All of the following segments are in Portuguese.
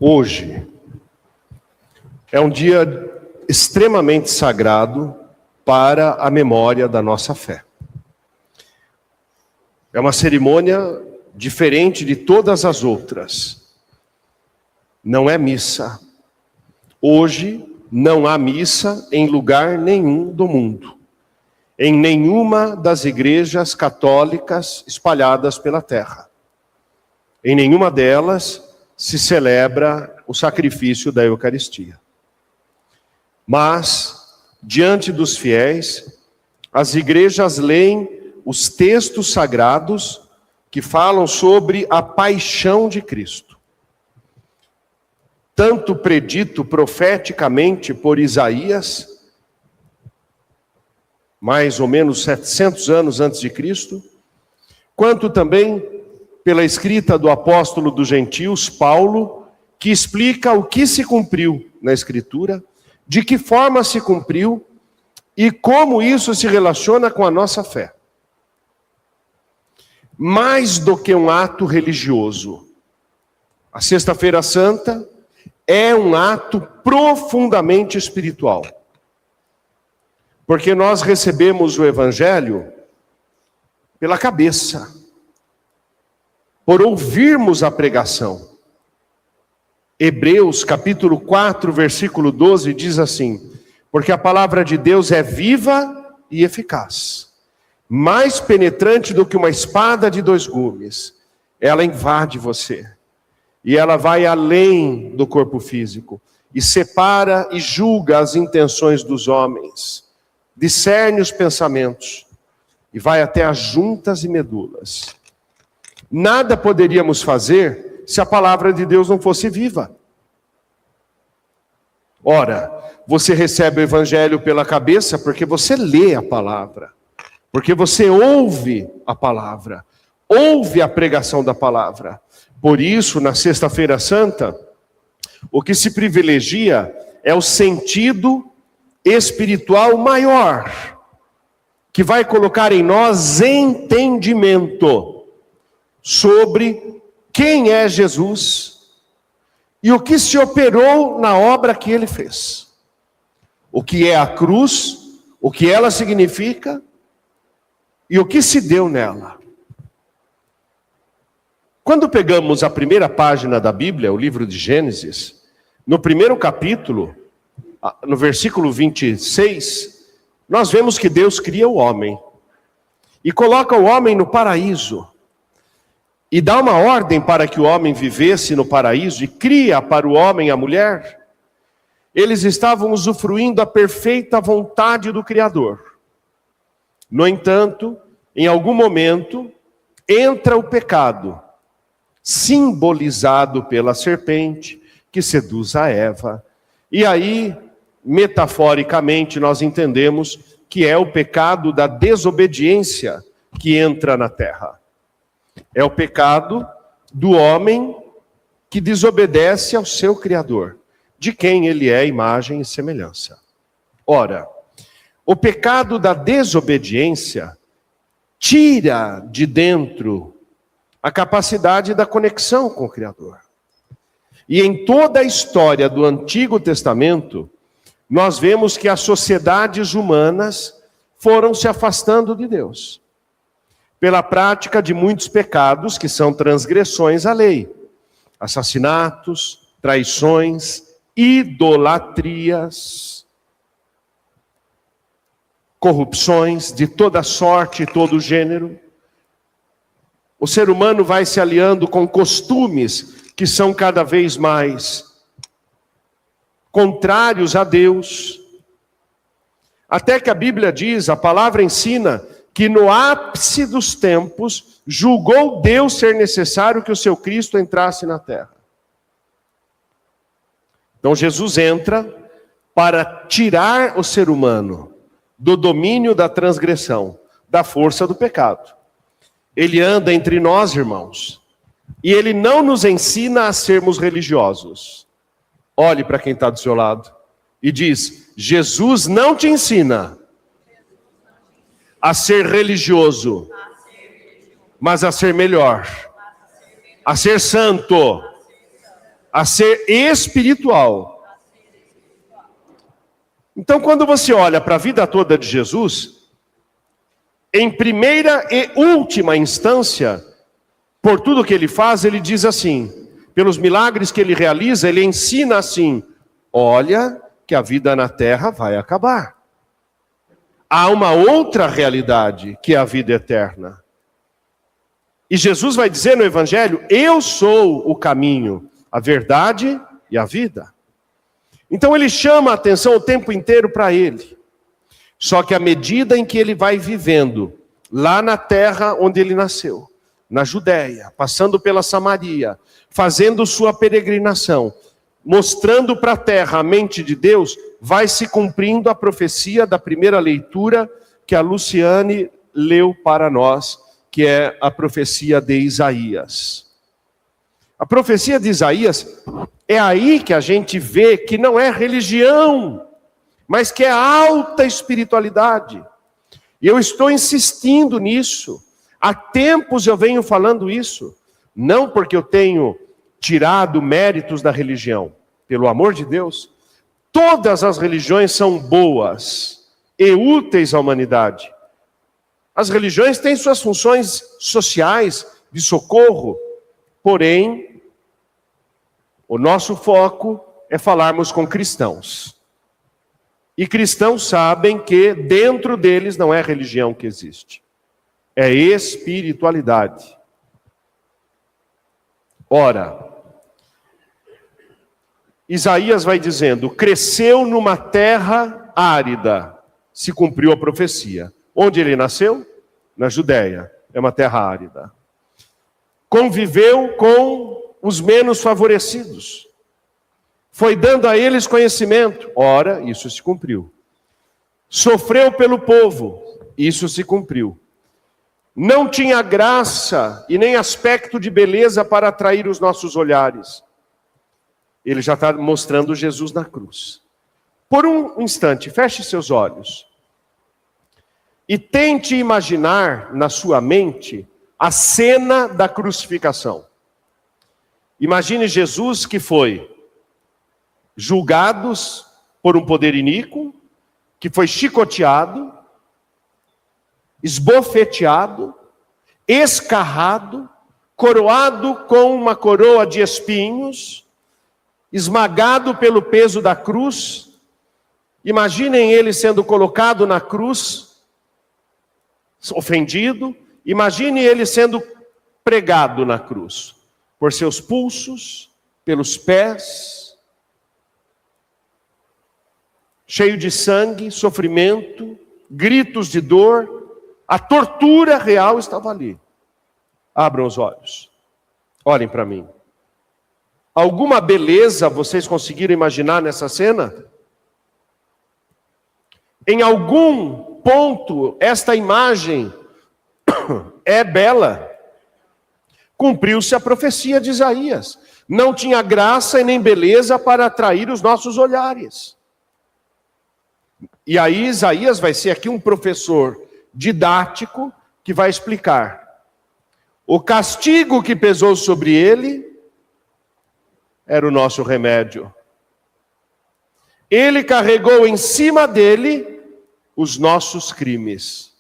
Hoje é um dia extremamente sagrado para a memória da nossa fé. É uma cerimônia diferente de todas as outras. Não é missa. Hoje não há missa em lugar nenhum do mundo, em nenhuma das igrejas católicas espalhadas pela terra. Em nenhuma delas se celebra o sacrifício da Eucaristia. Mas, diante dos fiéis, as igrejas leem os textos sagrados que falam sobre a paixão de Cristo. Tanto predito profeticamente por Isaías, mais ou menos 700 anos antes de Cristo, quanto também pela escrita do apóstolo dos gentios, Paulo, que explica o que se cumpriu na Escritura, de que forma se cumpriu e como isso se relaciona com a nossa fé. Mais do que um ato religioso, a Sexta-feira Santa é um ato profundamente espiritual. Porque nós recebemos o Evangelho pela cabeça, por ouvirmos a pregação. Hebreus capítulo 4, versículo 12 diz assim: porque a palavra de Deus é viva e eficaz, mais penetrante do que uma espada de dois gumes. Ela invade você, e ela vai além do corpo físico, e separa e julga as intenções dos homens, discerne os pensamentos, e vai até as juntas e medulas. Nada poderíamos fazer se a palavra de Deus não fosse viva. Ora, você recebe o Evangelho pela cabeça porque você lê a palavra, porque você ouve a palavra, ouve a pregação da palavra. Por isso, na Sexta-feira Santa, o que se privilegia é o sentido espiritual maior, que vai colocar em nós entendimento sobre quem é Jesus e o que se operou na obra que ele fez. O que é a cruz, o que ela significa e o que se deu nela. Quando pegamos a primeira página da Bíblia, o livro de Gênesis, no primeiro capítulo, no versículo 26, nós vemos que Deus cria o homem e coloca o homem no paraíso. E dá uma ordem para que o homem vivesse no paraíso e cria para o homem a mulher. Eles estavam usufruindo a perfeita vontade do Criador. No entanto, em algum momento, entra o pecado, simbolizado pela serpente, que seduz a Eva. E aí, metaforicamente, nós entendemos que é o pecado da desobediência que entra na terra. É o pecado do homem que desobedece ao seu Criador, de quem ele é imagem e semelhança. Ora, o pecado da desobediência tira de dentro a capacidade da conexão com o Criador. E em toda a história do Antigo Testamento, nós vemos que as sociedades humanas foram se afastando de Deus, pela prática de muitos pecados que são transgressões à lei. Assassinatos, traições, idolatrias, corrupções de toda sorte e todo gênero. O ser humano vai se aliando com costumes que são cada vez mais contrários a Deus. Até que a Bíblia diz, a palavra ensina, que no ápice dos tempos, julgou Deus ser necessário que o seu Cristo entrasse na terra. Então Jesus entra para tirar o ser humano do domínio da transgressão, da força do pecado. Ele anda entre nós, irmãos, e ele não nos ensina a sermos religiosos. Olhe para quem está do seu lado e diz: Jesus não te ensina a ser religioso, mas a ser melhor, a ser santo. a ser espiritual. Então, quando você olha para a vida toda de Jesus, em primeira e última instância, por tudo que ele faz, ele diz assim, pelos milagres que ele realiza, ele ensina assim, olha que a vida na terra vai acabar. Há uma outra realidade, que é a vida eterna. E Jesus vai dizer no Evangelho, eu sou o caminho, a verdade e a vida. Então ele chama a atenção o tempo inteiro para ele. Só que à medida em que ele vai vivendo, lá na terra onde ele nasceu, na Judéia, passando pela Samaria, fazendo sua peregrinação, mostrando para a terra a mente de Deus, vai se cumprindo a profecia da primeira leitura que a Luciane leu para nós, que é a profecia de Isaías. A profecia de Isaías é aí que a gente vê que não é religião, mas que é alta espiritualidade. E eu estou insistindo nisso. Há tempos eu venho falando isso. Não porque eu tenho tirado méritos da religião. Pelo amor de Deus, todas as religiões são boas e úteis à humanidade. As religiões têm suas funções sociais, de socorro. Porém, o nosso foco é falarmos com cristãos. E cristãos sabem que dentro deles não é religião que existe. É espiritualidade. Ora, Isaías vai dizendo, cresceu numa terra árida, se cumpriu a profecia. Onde ele nasceu? Na Judéia, é uma terra árida. Conviveu com os menos favorecidos. Foi dando a eles conhecimento. Ora, isso se cumpriu. Sofreu pelo povo. Isso se cumpriu. Não tinha graça e nem aspecto de beleza para atrair os nossos olhares. Ele já está mostrando Jesus na cruz. Por um instante, feche seus olhos. E tente imaginar na sua mente a cena da crucificação. Imagine Jesus que foi julgado por um poder iníquo, que foi chicoteado, esbofeteado, escarrado, coroado com uma coroa de espinhos, esmagado pelo peso da cruz. Imaginem ele sendo colocado na cruz, ofendido. Imagine ele sendo pregado na cruz, por seus pulsos, pelos pés, cheio de sangue, sofrimento, gritos de dor. A tortura real estava ali. Abram os olhos. Olhem para mim. Alguma beleza vocês conseguiram imaginar nessa cena? Em algum ponto, esta imagem é bela. Cumpriu-se a profecia de Isaías. Não tinha graça e nem beleza para atrair os nossos olhares. E aí Isaías vai ser aqui um professor didático que vai explicar. O castigo que pesou sobre ele era o nosso remédio. Ele carregou em cima dele os nossos crimes.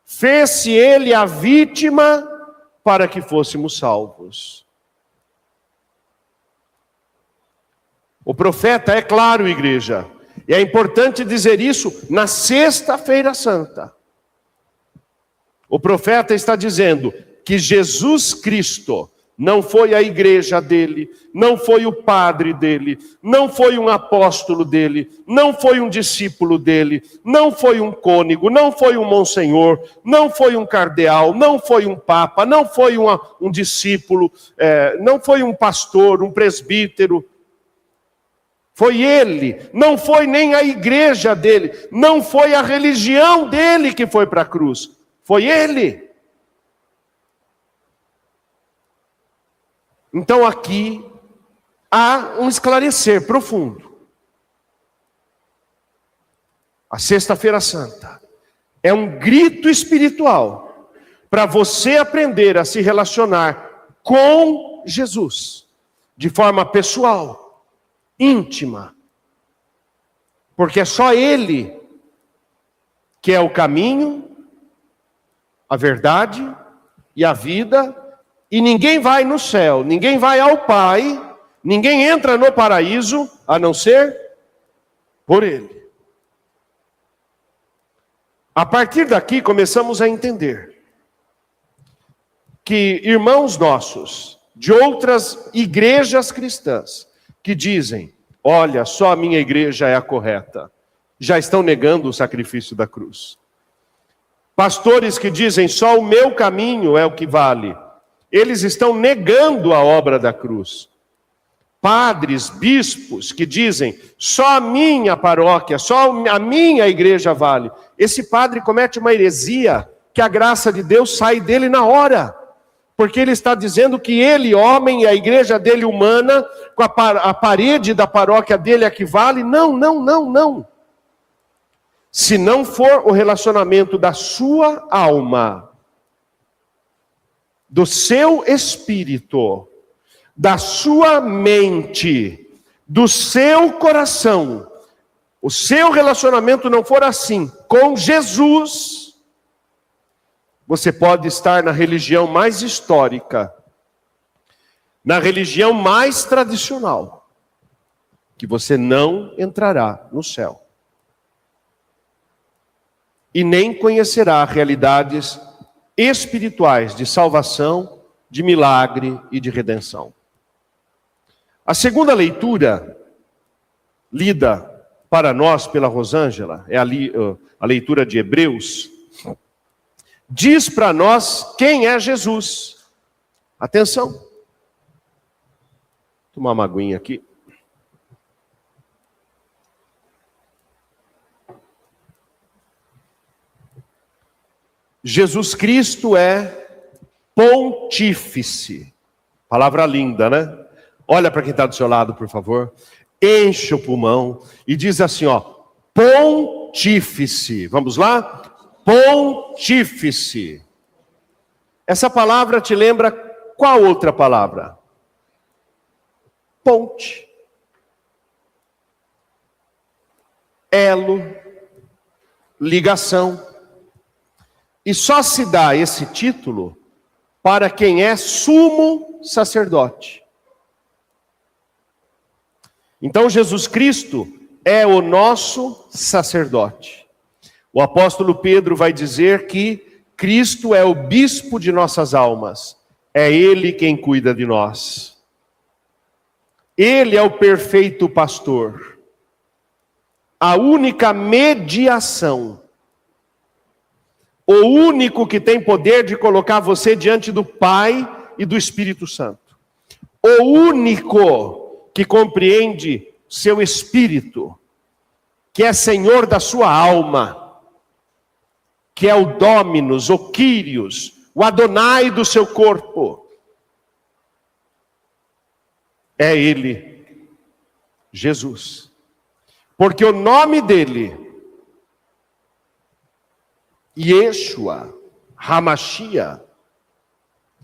Fez-se ele a vítima para que fôssemos salvos. O profeta, é claro, igreja, e é importante dizer isso na Sexta-feira Santa. O profeta está dizendo que Jesus Cristo não foi a igreja dele, não foi o padre dele, não foi um apóstolo dele, não foi um discípulo dele, não foi um cônego, não foi um monsenhor, não foi um cardeal, não foi um papa, não foi um discípulo, não foi um pastor, um presbítero. Foi ele, não foi nem a igreja dele, não foi a religião dele que foi para a cruz, foi ele. Então aqui há um esclarecer profundo. A Sexta-feira Santa é um grito espiritual para você aprender a se relacionar com Jesus, de forma pessoal, íntima. Porque é só Ele que é o caminho, a verdade e a vida, e ninguém vai no céu, ninguém vai ao Pai, ninguém entra no paraíso, a não ser por Ele. A partir daqui começamos a entender que irmãos nossos de outras igrejas cristãs que dizem: olha, só a minha igreja é a correta, já estão negando o sacrifício da cruz. Pastores que dizem: só o meu caminho é o que vale, eles estão negando a obra da cruz. Padres, bispos que dizem: só a minha paróquia, só a minha igreja vale. Esse padre comete uma heresia que a graça de Deus sai dele na hora. Porque ele está dizendo que ele, homem, e a igreja dele humana, com a parede da paróquia dele é que vale. Não, não, não, não. Se não for o relacionamento da sua alma, do seu espírito, da sua mente, do seu coração, o seu relacionamento não for assim com Jesus, você pode estar na religião mais histórica, na religião mais tradicional, que você não entrará no céu. E nem conhecerá realidades espirituais de salvação, de milagre e de redenção. A segunda leitura, lida para nós pela Rosângela, é a leitura de Hebreus, diz para nós quem é Jesus. Atenção. Vou tomar uma aguinha aqui. Jesus Cristo é pontífice. Palavra linda, né? Olha para quem está do seu lado, por favor. Enche o pulmão e diz assim, ó: pontífice. Vamos lá? Pontífice. Essa palavra te lembra qual outra palavra? Ponte. Elo. Ligação. E só se dá esse título para quem é sumo sacerdote. Então Jesus Cristo é o nosso sacerdote. O apóstolo Pedro vai dizer que Cristo é o bispo de nossas almas. É Ele quem cuida de nós. Ele é o perfeito pastor. A única mediação. O único que tem poder de colocar você diante do Pai e do Espírito Santo. O único que compreende seu espírito, que é Senhor da sua alma, que é o Dominus, o Kyrios, o Adonai do seu corpo. É Ele, Jesus. Porque o nome dele, Yeshua, Hamashia,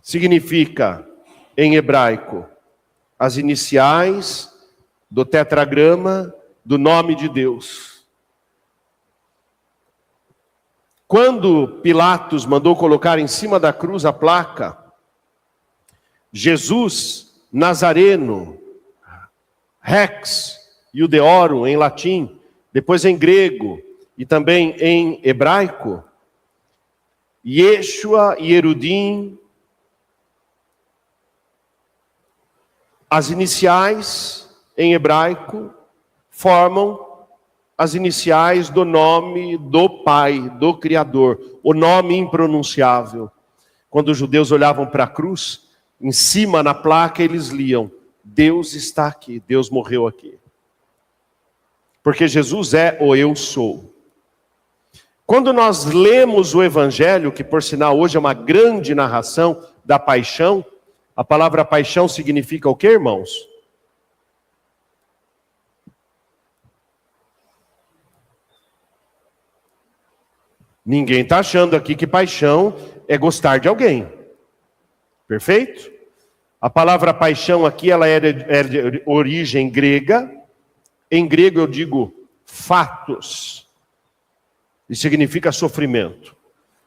significa, em hebraico, as iniciais do tetragrama do nome de Deus. Quando Pilatos mandou colocar em cima da cruz a placa, Jesus Nazareno, Rex Iudeorum em latim, depois em grego e também em hebraico, Yeshua Yerudim, as iniciais em hebraico formam as iniciais do nome do Pai, do Criador, o nome impronunciável. Quando os judeus olhavam para a cruz, em cima na placa eles liam: Deus está aqui, Deus morreu aqui. Porque Jesus é o eu sou. Quando nós lemos o Evangelho, que por sinal hoje é uma grande narração da paixão, a palavra paixão significa o que, irmãos? Ninguém está achando aqui que paixão é gostar de alguém. Perfeito? A palavra paixão aqui, ela é de origem grega. Em grego eu digo fatos. E significa sofrimento.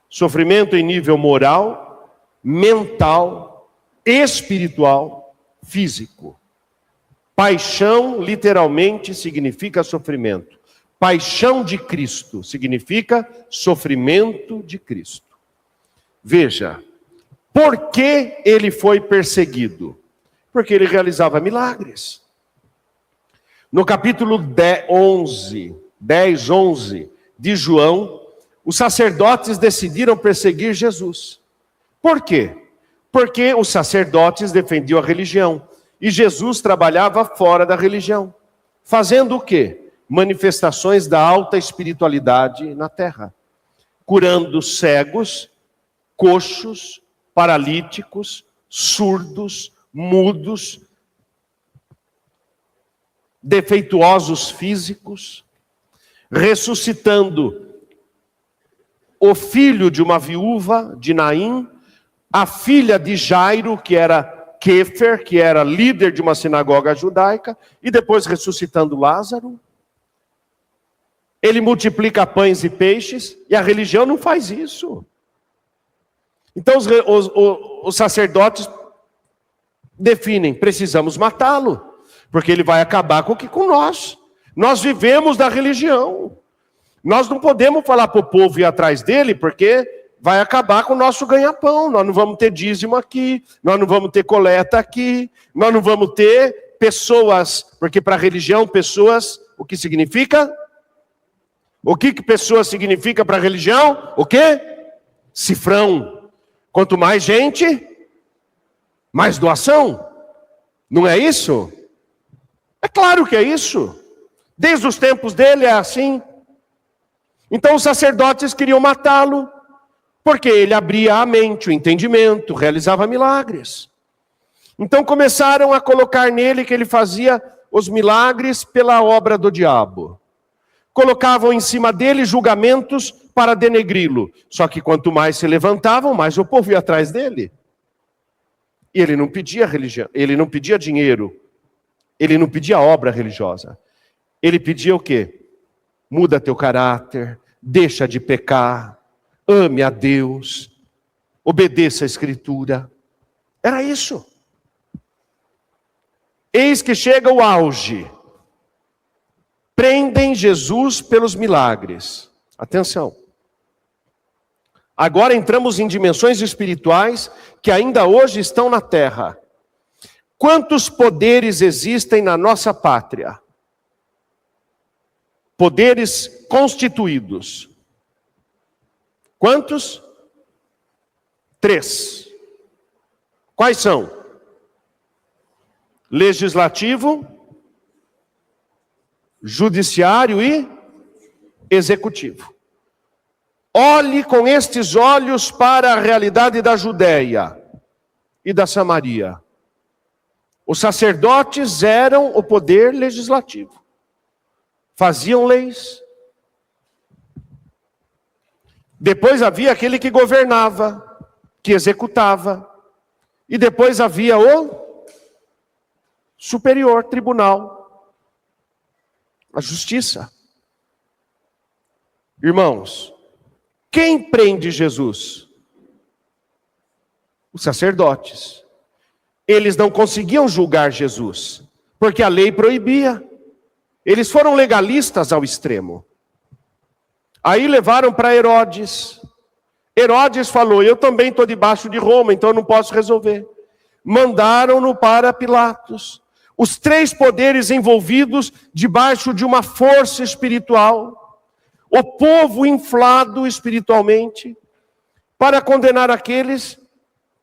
Sofrimento em nível moral, mental, espiritual, físico. Paixão, literalmente, significa sofrimento. Paixão de Cristo significa sofrimento de Cristo. Veja, por que ele foi perseguido? Porque ele realizava milagres. No capítulo 10, 11 de João, os sacerdotes decidiram perseguir Jesus. Por quê? Porque os sacerdotes defendiam a religião. E Jesus trabalhava fora da religião. Fazendo o quê? Manifestações da alta espiritualidade na terra. Curando cegos, coxos, paralíticos, surdos, mudos, defeituosos físicos, ressuscitando o filho de uma viúva, de Naim, a filha de Jairo, que era Kéfer, que era líder de uma sinagoga judaica, e depois ressuscitando Lázaro. Ele multiplica pães e peixes, e a religião não faz isso. Então os sacerdotes definem, precisamos matá-lo, porque ele vai acabar com nós. Nós vivemos da religião. Nós não podemos falar para o povo ir atrás dele, porque vai acabar com o nosso ganha-pão. Nós não vamos ter dízimo aqui, nós não vamos ter coleta aqui, nós não vamos ter pessoas, porque para a religião, pessoas, o que significa? O que pessoa significa para a religião? O quê? Cifrão. Quanto mais gente, mais doação. Não é isso? É claro que é isso. Desde os tempos dele é assim. Então os sacerdotes queriam matá-lo, porque ele abria a mente, o entendimento, realizava milagres. Então começaram a colocar nele que ele fazia os milagres pela obra do diabo. Colocavam em cima dele julgamentos para denegri-lo. Só que quanto mais se levantavam, mais o povo ia atrás dele. E ele não pedia religião, ele não pedia dinheiro, ele não pedia obra religiosa. Ele pedia o quê? Muda teu caráter, deixa de pecar, ame a Deus, obedeça a Escritura. Era isso. Eis que chega o auge. Prendem Jesus pelos milagres. Atenção. Agora entramos em dimensões espirituais que ainda hoje estão na terra. Quantos poderes existem na nossa pátria? Poderes constituídos. Quantos? 3. Quais são? Legislativo, judiciário e executivo. Olhe com estes olhos para a realidade da Judéia e da Samaria. Os sacerdotes eram o poder legislativo. Faziam leis. Depois havia aquele que governava, que executava. E depois havia o superior tribunal, a justiça. Irmãos, quem prende Jesus? Os sacerdotes. Eles não conseguiam julgar Jesus, porque a lei proibia. Eles foram legalistas ao extremo. Aí levaram para Herodes. Herodes falou, eu também estou debaixo de Roma, então eu não posso resolver. Mandaram-no para Pilatos. Os 3 poderes envolvidos debaixo de uma força espiritual. O povo inflado espiritualmente para condenar aquele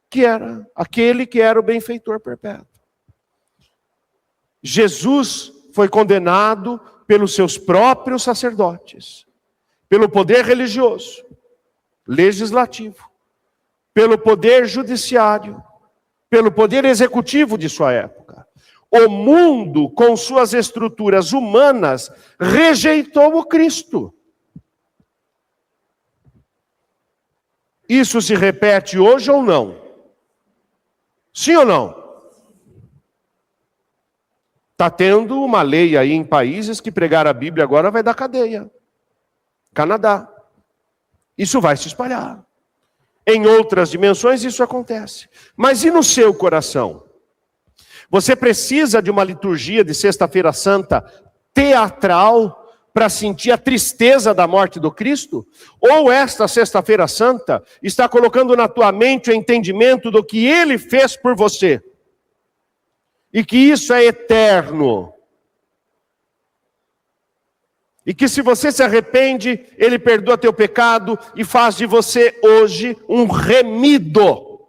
que era o benfeitor perpétuo. Jesus foi condenado pelos seus próprios sacerdotes, pelo poder religioso, legislativo, pelo poder judiciário, pelo poder executivo de sua época. O mundo, com suas estruturas humanas, rejeitou o Cristo. Isso se repete hoje ou não? Sim ou não? Está tendo uma lei aí em países que pregar a Bíblia agora vai dar cadeia. Canadá. Isso vai se espalhar. Em outras dimensões isso acontece. Mas e no seu coração? Você precisa de uma liturgia de Sexta-feira Santa teatral para sentir a tristeza da morte do Cristo? Ou esta Sexta-feira Santa está colocando na tua mente o entendimento do que Ele fez por você? E que isso é eterno. E que se você se arrepende, Ele perdoa teu pecado e faz de você hoje um remido,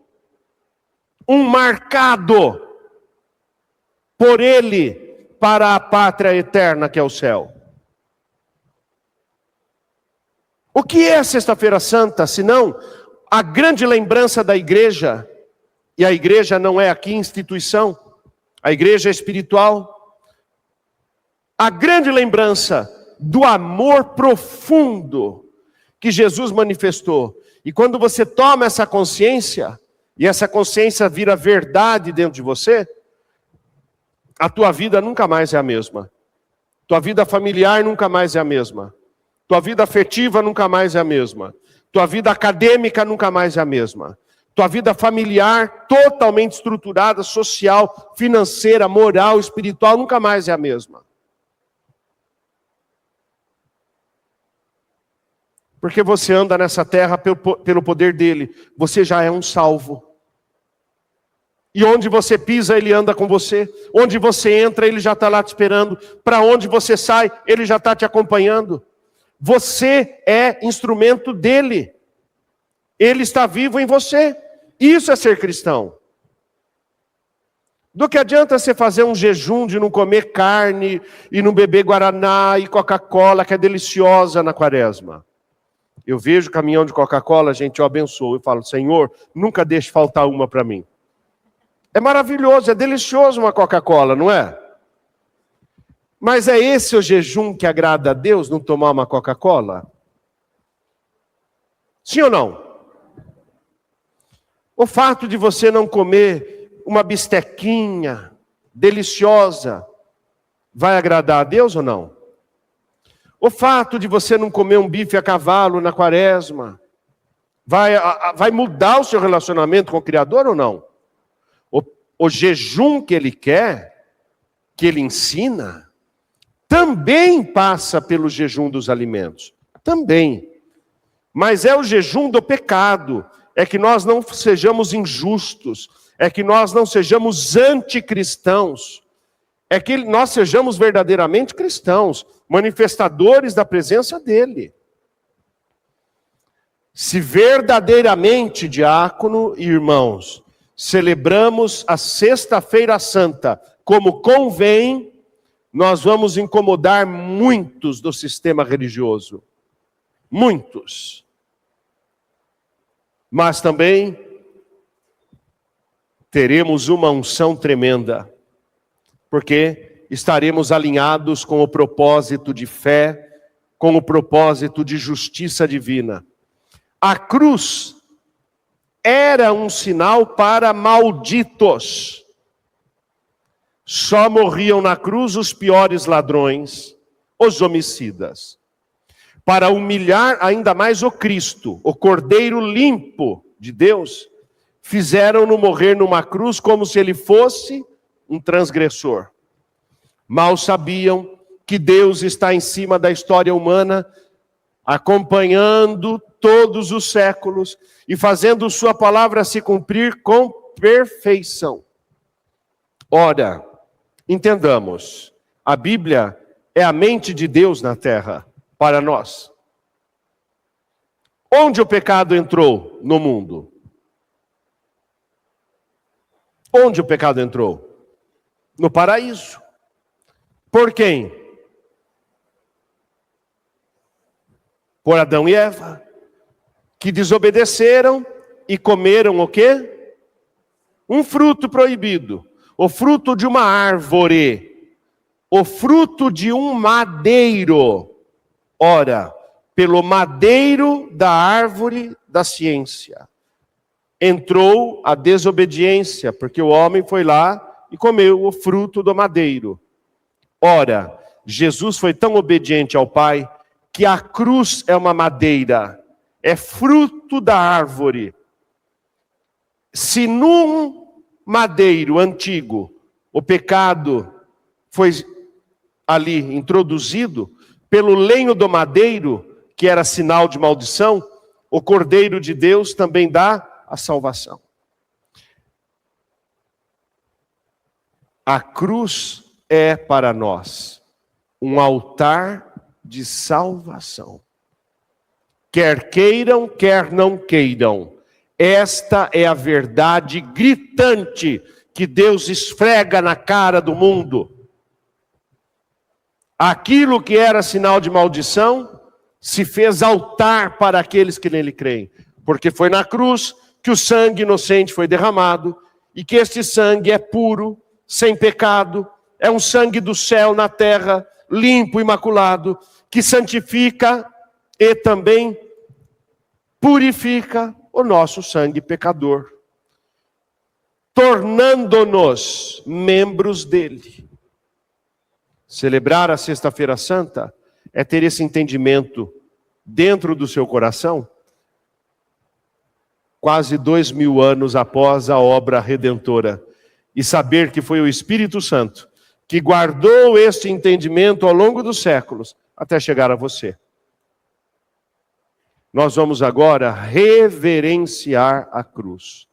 um marcado por Ele para a pátria eterna que é o céu. O que é a Sexta-feira Santa, senão a grande lembrança da igreja? E a igreja não é aqui instituição, a igreja é espiritual. A grande lembrança do amor profundo que Jesus manifestou. E quando você toma essa consciência, e essa consciência vira verdade dentro de você, a tua vida nunca mais é a mesma. Tua vida familiar nunca mais é a mesma. Tua vida afetiva nunca mais é a mesma. Tua vida acadêmica nunca mais é a mesma. Tua vida familiar totalmente estruturada, social, financeira, moral, espiritual, nunca mais é a mesma. Porque você anda nessa terra pelo poder dele. Você já é um salvo. E onde você pisa, ele anda com você. Onde você entra, ele já está lá te esperando. Para onde você sai, ele já está te acompanhando. Você é instrumento dele. Ele está vivo em você. Isso é ser cristão. Do que adianta você fazer um jejum de não comer carne e não beber guaraná e Coca-Cola, que é deliciosa na quaresma. Eu vejo caminhão de Coca-Cola, gente, eu abençoo. Eu falo, Senhor, nunca deixe faltar uma para mim. É maravilhoso, é delicioso uma Coca-Cola, não é? Mas é esse o jejum que agrada a Deus, não tomar uma Coca-Cola? Sim ou não? O fato de você não comer uma bistequinha deliciosa vai agradar a Deus ou não? O fato de você não comer um bife a cavalo na quaresma vai mudar o seu relacionamento com o Criador ou não? O jejum que ele quer, que ele ensina, também passa pelo jejum dos alimentos. Também. Mas é o jejum do pecado. É que nós não sejamos injustos. É que nós não sejamos anticristãos. É que nós sejamos verdadeiramente cristãos, manifestadores da presença dele. Se verdadeiramente, diácono e irmãos, celebramos a Sexta-feira Santa como convém, nós vamos incomodar muitos do sistema religioso. Muitos. Mas também teremos uma unção tremenda, porque estaremos alinhados com o propósito de fé, com o propósito de justiça divina. A cruz era um sinal para malditos. Só morriam na cruz os piores ladrões, os homicidas. Para humilhar ainda mais o Cristo, o Cordeiro limpo de Deus, fizeram-no morrer numa cruz como se ele fosse um transgressor. Mal sabiam que Deus está em cima da história humana, acompanhando todos os séculos e fazendo sua palavra se cumprir com perfeição. Ora, entendamos, a Bíblia é a mente de Deus na terra para nós. Onde o pecado entrou no mundo? Onde o pecado entrou? No paraíso. Por quem? Por Adão e Eva, que desobedeceram e comeram o quê? Um fruto proibido, o fruto de uma árvore, o fruto de um madeiro. Ora, pelo madeiro da árvore da ciência, entrou a desobediência, porque o homem foi lá e comeu o fruto do madeiro. Ora, Jesus foi tão obediente ao Pai que a cruz é uma madeira, é fruto da árvore. Se num madeiro antigo o pecado foi ali introduzido, pelo lenho do madeiro, que era sinal de maldição, o Cordeiro de Deus também dá a salvação. A cruz é para nós um altar de salvação. Quer queiram, quer não queiram, esta é a verdade gritante que Deus esfrega na cara do mundo. Aquilo que era sinal de maldição se fez altar para aqueles que nele creem, porque foi na cruz que o sangue inocente foi derramado e que este sangue é puro, sem pecado, é um sangue do céu na terra, limpo, imaculado, que santifica e também purifica o nosso sangue pecador, tornando-nos membros dele. Celebrar a Sexta-feira Santa é ter esse entendimento dentro do seu coração, quase 2000 anos após a obra redentora, e saber que foi o Espírito Santo que guardou este entendimento ao longo dos séculos, até chegar a você. Nós vamos agora reverenciar a cruz.